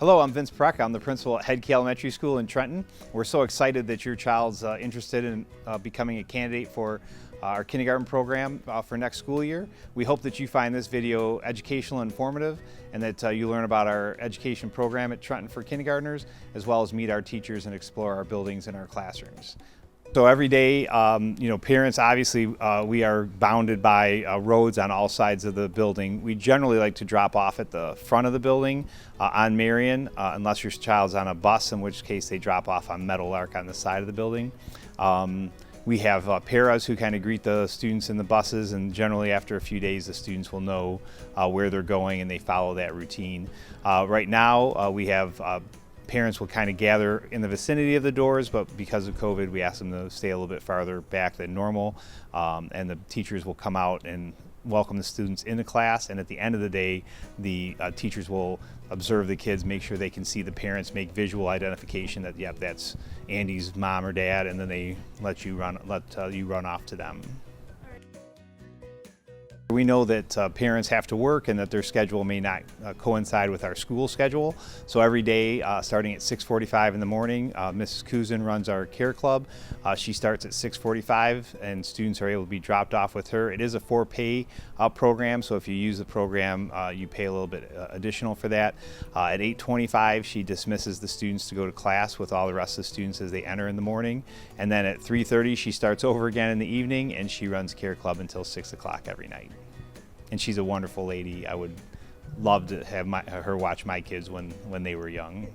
Hello, I'm Vince Preck. I'm the principal at Head Key Elementary School in Trenton. We're so excited that your child's interested in becoming a candidate for our kindergarten program for next school year. We hope that you find this video educational and informative, and that you learn about our education program at Trenton for kindergartners, as well as meet our teachers and explore our buildings and our classrooms. So every day, parents, obviously, we are bounded by roads on all sides of the building. We generally like to drop off at the front of the building on Marion, unless your child's on a bus, in which case they drop off on Meadowlark on the side of the building. We have paras who kind of greet the students in the buses, and generally after a few days the students will know where they're going and they follow that routine. Right now we have parents will kind of gather in the vicinity of the doors, but because of COVID, we ask them to stay a little bit farther back than normal. And the teachers will come out and welcome the students into class. And at the end of the day, the teachers will observe the kids, make sure they can see the parents, make visual identification that, yep, that's Andy's mom or dad, and then they let you run off to them. We know that parents have to work and that their schedule may not coincide with our school schedule. So every day, starting at 6:45 in the morning, Mrs. Kuzin runs our care club. She starts at 6:45 and students are able to be dropped off with her. It is a for-pay program, so if you use the program, you pay a little bit additional for that. At 8:25, she dismisses the students to go to class with all the rest of the students as they enter in the morning. And then at 3:30, she starts over again in the evening, and she runs care club until 6 o'clock every night. And she's a wonderful lady. I would love to have her watch my kids when they were young.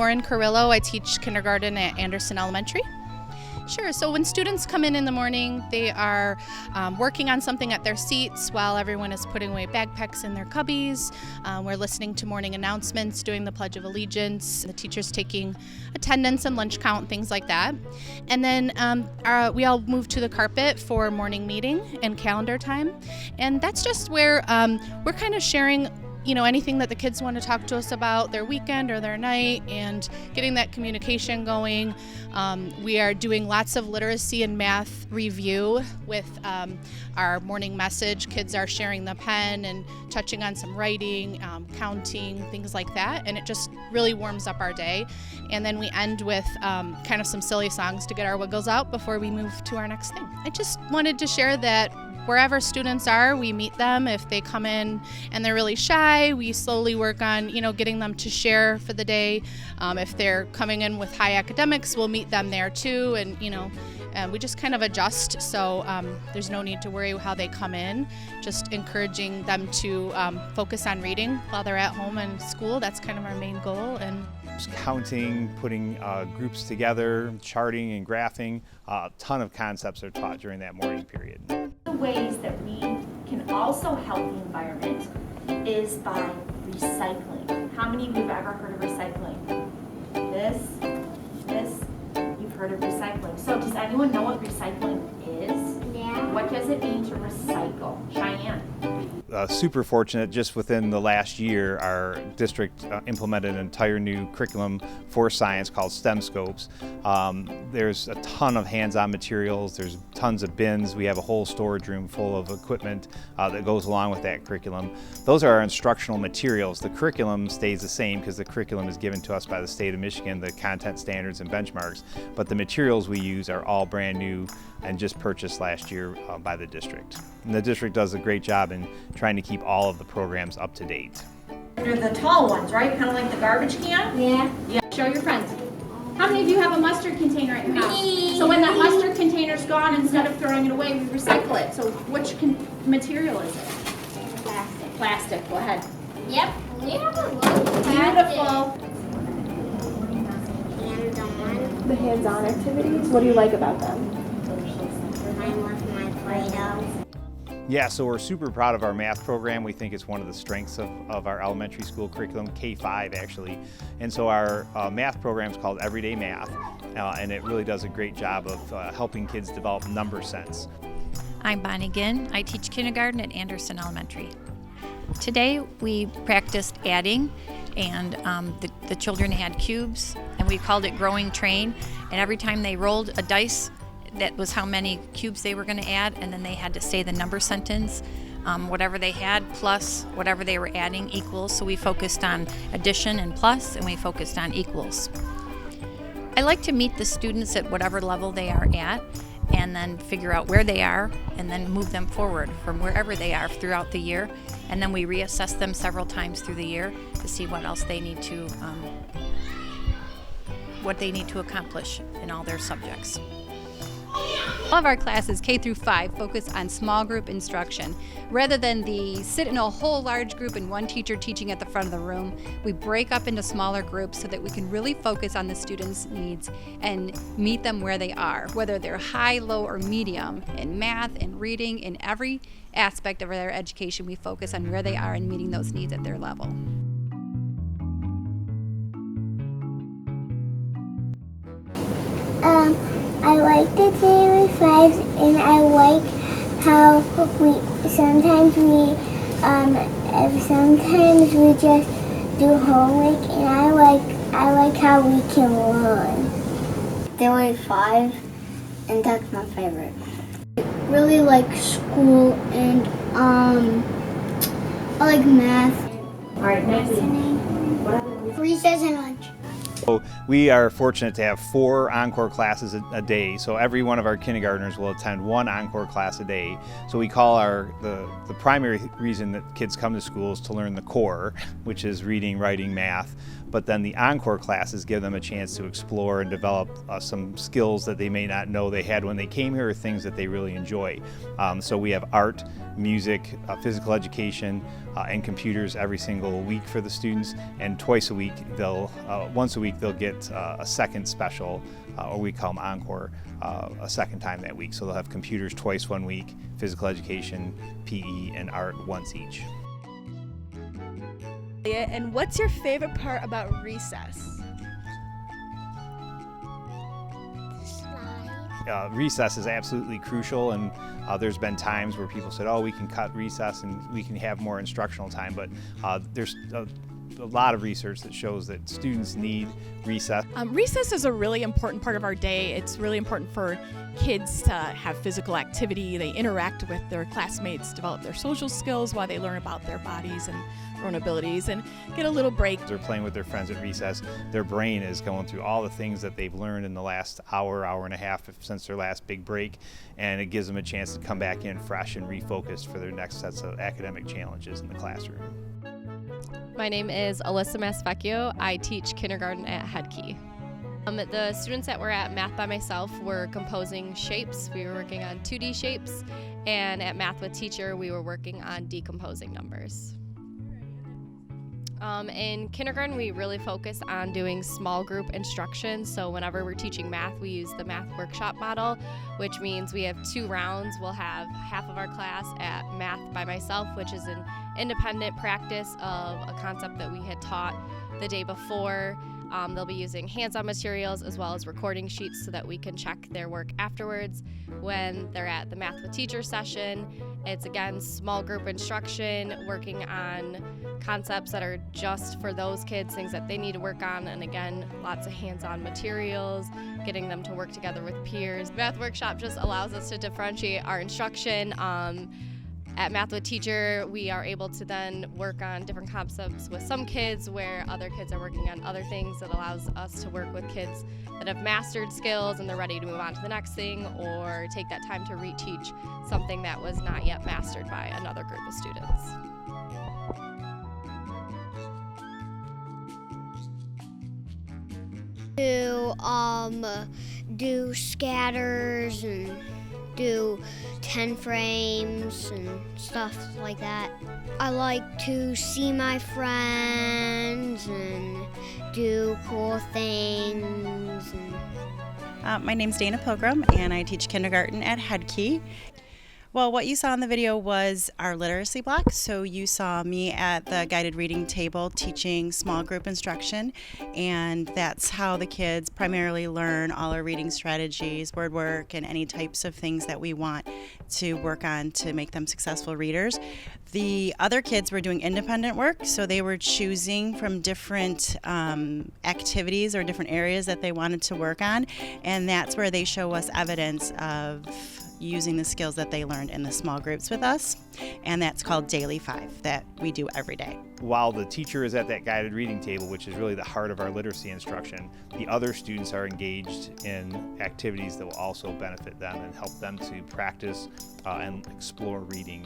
I'm Carrillo. I teach kindergarten at Anderson Elementary. Sure, so when students come in the morning, they are working on something at their seats while everyone is putting away backpacks in their cubbies. We're listening to morning announcements, doing the Pledge of Allegiance, the teachers taking attendance and lunch count, things like that. And then we all move to the carpet for morning meeting and calendar time. And that's just where we're kind of sharing anything that the kids want to talk to us about, their weekend or their night, and getting that communication going. We are doing lots of literacy and math review with our morning message. Kids are sharing the pen and touching on some writing, counting, things like that, and it just really warms up our day. And then we end with kind of some silly songs to get our wiggles out before we move to our next thing. I just wanted to share that wherever students are, we meet them. If they come in and they're really shy, we slowly work on, getting them to share for the day. If they're coming in with high academics, we'll meet them there too, and we just kind of adjust. So there's no need to worry how they come in. Just encouraging them to focus on reading while they're at home and school. That's kind of our main goal. And counting, putting groups together, charting and graphing. A ton of concepts are taught during that morning period. The ways that we can also help the environment is by recycling. How many of you have ever heard of recycling? This, you've heard of recycling. So does anyone know what recycling is? Yeah. What does it mean to recycle? Cheyenne? Super fortunate, just within the last year, our district implemented an entire new curriculum for science called STEM Scopes. There's a ton of hands-on materials, there's tons of bins, we have a whole storage room full of equipment that goes along with that curriculum. Those are our instructional materials. The curriculum stays the same because the curriculum is given to us by the state of Michigan, the content standards and benchmarks, but the materials we use are all brand new and just purchased last year by the district. And the district does a great job in trying to keep all of the programs up to date. They're the tall ones, right? Kind of like the garbage can? Yeah. Show your friends. How many of you have a mustard container at your house? So when that mustard container's gone, instead of throwing it away, we recycle it. So which material is it? Plastic. Plastic. Go ahead. Yep. We have a lot of Beautiful. Hands-on. The hands-on activities, what do you like about them? I love my Play-Doh. Yeah, so we're super proud of our math program. We think it's one of the strengths of our elementary school curriculum, K-5 actually. And so our math program is called Everyday Math, and it really does a great job of helping kids develop number sense. I'm Bonnie Ginn. I teach kindergarten at Anderson Elementary. Today we practiced adding, and the children had cubes, and we called it growing train. And every time they rolled a dice, that was how many cubes they were going to add, and then they had to say the number sentence. Whatever they had plus whatever they were adding equals. So we focused on addition and plus, and we focused on equals. I like to meet the students at whatever level they are at, and then figure out where they are, and then move them forward from wherever they are throughout the year. And then we reassess them several times through the year to see what else they need to, accomplish in all their subjects. All of our classes, K through 5, focus on small group instruction. Rather than sit in a whole large group and one teacher teaching at the front of the room, we break up into smaller groups so that we can really focus on the students' needs and meet them where they are, whether they're high, low, or medium. In math and reading, in every aspect of their education, we focus on where they are and meeting those needs at their level. I like the daily fives, and I like how sometimes we just do homework, and I like how we can learn. Daily 5, and that's my favorite. I really like school, and I like math. All right, next thing. Recess and lunch. So we are fortunate to have 4 encore classes a day. So every one of our kindergartners will attend 1 encore class a day. So we call the primary reason that kids come to school is to learn the core, which is reading, writing, math. But then the encore classes give them a chance to explore and develop some skills that they may not know they had when they came here, or things that they really enjoy. So we have art, music, physical education, and computers every single week for the students. And once a week they'll get a second special, or we call them encore, a second time that week. So they'll have computers twice one week, physical education, PE, and art once each. And what's your favorite part about recess? Recess is absolutely crucial, and there's been times where people said, oh, we can cut recess and we can have more instructional time, but there's a lot of research that shows that students need recess. Recess is a really important part of our day. It's really important for kids to have physical activity. They interact with their classmates, develop their social skills while they learn about their bodies and their own abilities, and get a little break. They're playing with their friends at recess. Their brain is going through all the things that they've learned in the last hour and a half since their last big break, and it gives them a chance to come back in fresh and refocused for their next sets of academic challenges in the classroom. My name is Alyssa Masfecchio. I teach kindergarten at Headkey. The students that were at Math by Myself were composing shapes. We were working on 2D shapes, and at Math with Teacher we were working on decomposing numbers. In kindergarten, we really focus on doing small group instruction. So whenever we're teaching math, we use the math workshop model, which means we have 2 rounds. We'll have half of our class at Math by Myself, which is an independent practice of a concept that we had taught the day before. They'll be using hands-on materials as well as recording sheets so that we can check their work afterwards. When they're at the Math with Teacher session, it's again small group instruction, working on concepts that are just for those kids, things that they need to work on, and again, lots of hands-on materials, getting them to work together with peers. Math Workshop just allows us to differentiate our instruction. At Math with Teacher, we are able to then work on different concepts with some kids where other kids are working on other things. That allows us to work with kids that have mastered skills and they're ready to move on to the next thing, or take that time to reteach something that was not yet mastered by another group of students. Do scatters and do 10 frames and stuff like that. I like to see my friends and do cool things. My name's Dana Pilgrim, and I teach kindergarten at Headkey. Well, what you saw in the video was our literacy block. So you saw me at the guided reading table teaching small group instruction, and that's how the kids primarily learn all our reading strategies, word work, and any types of things that we want to work on to make them successful readers. The other kids were doing independent work, so they were choosing from different activities or different areas that they wanted to work on, and that's where they show us evidence of using the skills that they learned in the small groups with us, and that's called Daily 5 that we do every day. While the teacher is at that guided reading table, which is really the heart of our literacy instruction, the other students are engaged in activities that will also benefit them and help them to practice and explore reading.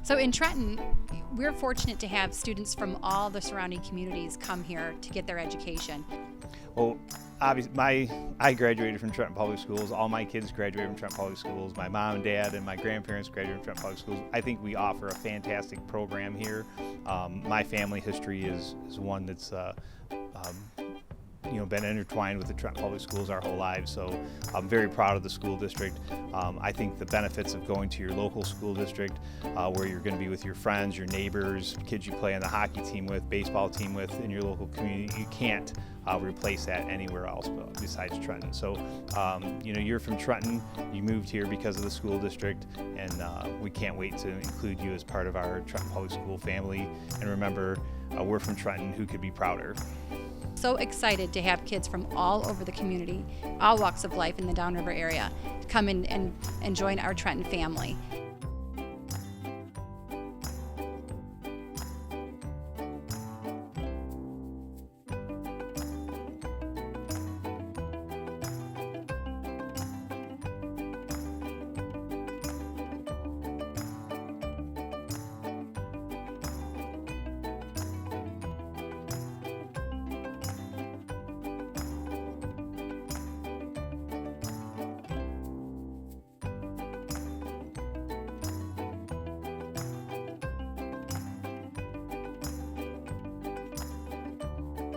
So in Trenton, we're fortunate to have students from all the surrounding communities come here to get their education. Well, obviously, I graduated from Trenton Public Schools. All my kids graduated from Trenton Public Schools. My mom and dad and my grandparents graduated from Trenton Public Schools. I think we offer a fantastic program here. My family history is one that's been intertwined with the Trenton Public Schools our whole lives, so I'm very proud of the school district. I think the benefits of going to your local school district, where you're going to be with your friends, your neighbors, kids you play on the hockey team with, baseball team with in your local community, you can't replace that anywhere else besides Trenton. So, you're from Trenton, you moved here because of the school district, and we can't wait to include you as part of our Trenton Public School family. And remember, we're from Trenton, who could be prouder? So excited to have kids from all over the community, all walks of life in the Downriver area, come in and join our Trenton family.